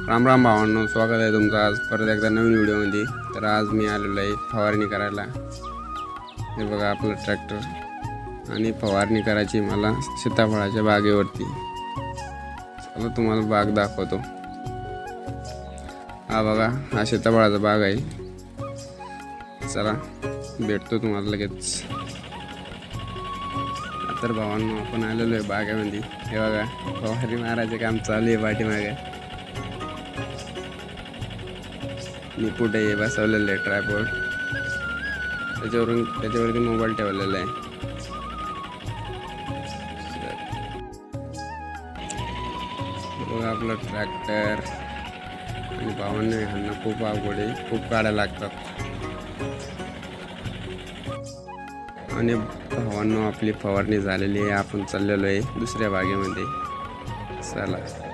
राम राम भावांनो, स्वागत आहे तुमचं आज परत एकदा नवीन व्हिडिओमध्ये। तर आज मी आलेलो आहे फवारणी करायला। हे बघा आपलं ट्रॅक्टर आणि फवारणी करायची मला सीताफळाच्या बागेवरती। चला तुम्हाला बाग दाखवतो। हा बघा, हा सीताफळाचा बाग आहे। चला भेटतो तुम्हाला लगेच। तर भावांनो, आपण आलेलो आहे बागेमध्ये। हे बघा फवारणी मारायचे काम चालू आहे पाठीमागे। मी पुढे बसवलेलं आहे ट्रायपॉड, त्याच्यावरती मोबाईल ठेवलेला आहे। बघा आपलं ट्रॅक्टर आणि भावांना ह्यांना खूप अवघड आहे, खूप काढायला लागतात। आणि भावांनो, आपली फवारणी झालेली आहे। आपण चाललेलो आहे दुसऱ्या बागेमध्ये। चला।